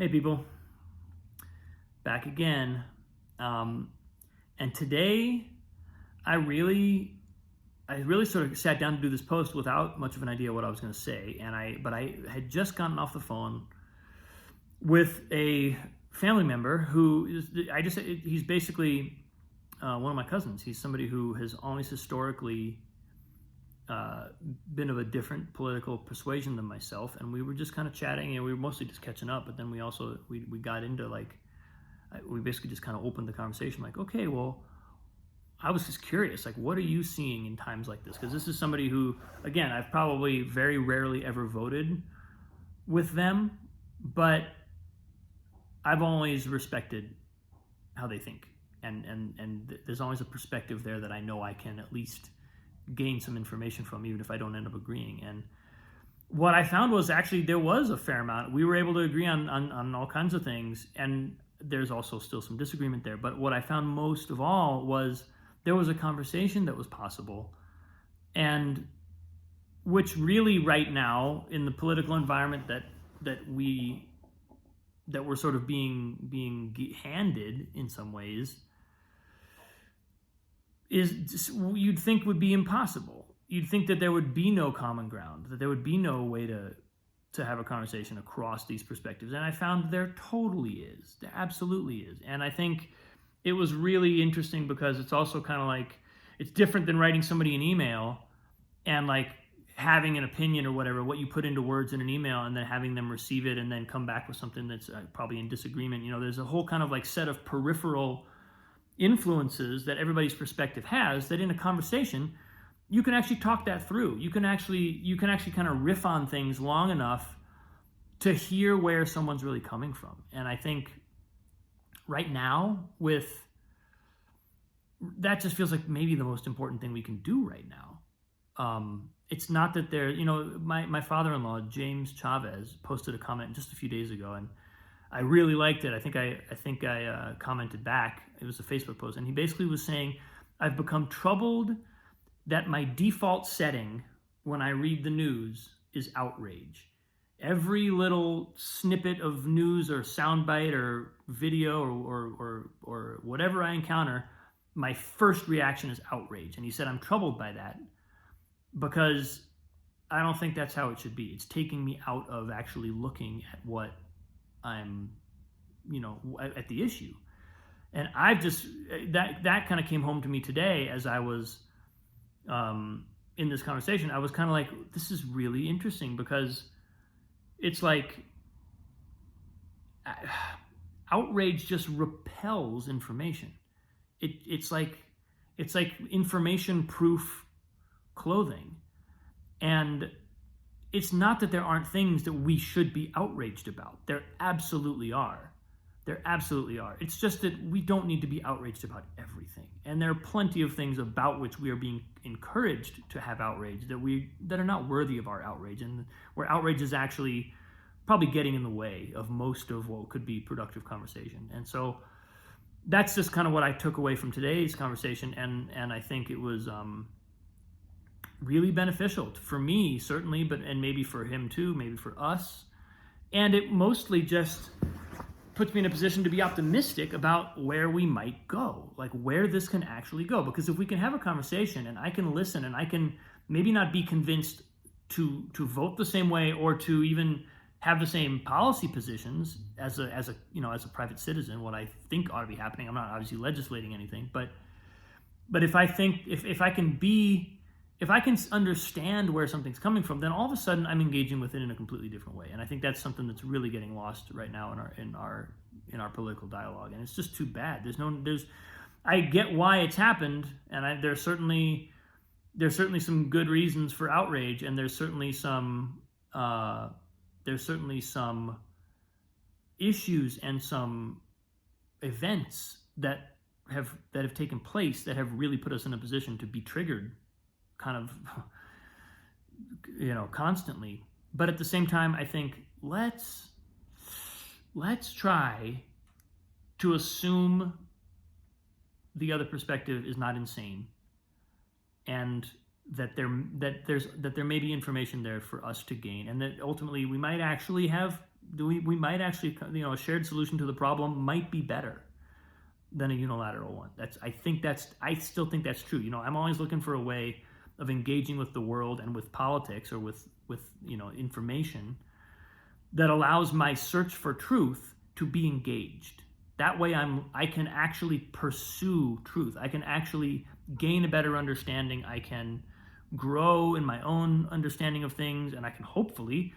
Hey people, back again. And today I really sort of sat down to do this post without much of an idea what I was going to say. But I had just gotten off the phone with a family member he's basically one of my cousins. He's somebody who has always historically been of a different political persuasion than myself, and we were just kind of chatting, and we were mostly just catching up. But then we got into we basically just kind of opened the conversation, like, okay, well, I was just curious, like, what are you seeing in times like this? Because this is somebody who, again, I've probably very rarely ever voted with them, but I've always respected how they think, and there's always a perspective there that I know I can at least gain some information from, even if I don't end up agreeing. And what I found was actually there was a fair amount. We were able to agree on all kinds of things, and there's also still some disagreement there. But what I found most of all was there was a conversation that was possible, and which really right now in the political environment that we're sort of being handed in some ways is you'd think would be impossible. You'd think that there would be no common ground, that there would be no way to have a conversation across these perspectives. And I found there totally is. There absolutely is. And I think it was really interesting because it's also kind of like, it's different than writing somebody an email and like having an opinion or whatever, what you put into words in an email, and then having them receive it and then come back with something that's probably in disagreement. You know, there's a whole kind of like set of peripheral influences that everybody's perspective has, that in a conversation you can actually talk that through. You can actually kind of riff on things long enough to hear where someone's really coming from. And I think right now, with that, just feels like maybe the most important thing we can do right now. It's not that there, my father-in-law, James Chavez, posted a comment just a few days ago, and I really liked it. I think I commented back. It was a Facebook post, and he basically was saying, I've become troubled that my default setting when I read the news is outrage. Every little snippet of news or soundbite or video or whatever I encounter, my first reaction is outrage. And he said, I'm troubled by that because I don't think that's how it should be. It's taking me out of actually looking at what I'm, at the issue. And I've just, that kind of came home to me today as I was in this conversation. I was kind of like, this is really interesting because it's like outrage just repels information. It's like information proof clothing. And it's not that there aren't things that we should be outraged about. There absolutely are. There absolutely are. It's just that we don't need to be outraged about everything. And there are plenty of things about which we are being encouraged to have outrage that are not worthy of our outrage, and where outrage is actually probably getting in the way of most of what could be productive conversation. And so that's just kind of what I took away from today's conversation, and I think it was really beneficial for me, certainly, and maybe for him too, maybe for us. And it mostly just puts me in a position to be optimistic about where we might go, like where this can actually go. Because if we can have a conversation and I can listen and I can maybe not be convinced to vote the same way or to even have the same policy positions as a private citizen, what I think ought to be happening. I'm not obviously legislating anything, but if I think if I can understand where something's coming from, then all of a sudden I'm engaging with it in a completely different way. And I think that's something that's really getting lost right now in our political dialogue. And it's just too bad. I get why it's happened, and there's certainly some good reasons for outrage, and there's certainly some issues and some events that have taken place that have really put us in a position to be triggered kind of constantly. But at the same time, I think let's try to assume the other perspective is not insane, and that there may be information there for us to gain, and that ultimately we might actually have we might actually, a shared solution to the problem might be better than a unilateral one. I still think that's true. I'm always looking for a way of engaging with the world and with politics or with information that allows my search for truth to be engaged. That way I can actually pursue truth. I can actually gain a better understanding. I can grow in my own understanding of things, and I can hopefully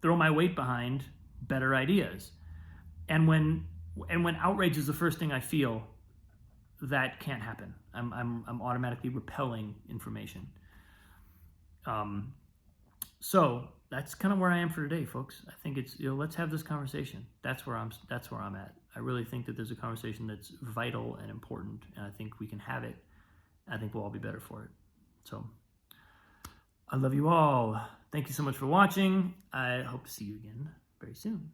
throw my weight behind better ideas. And when outrage is the first thing I feel, that can't happen. I'm automatically repelling information. So that's kind of where I am for today, folks. I think it's, let's have this conversation. That's where I'm at. I really think that there's a conversation that's vital and important, and I think we can have it. I think we'll all be better for it. So I love you all. Thank you so much for watching. I hope to see you again very soon.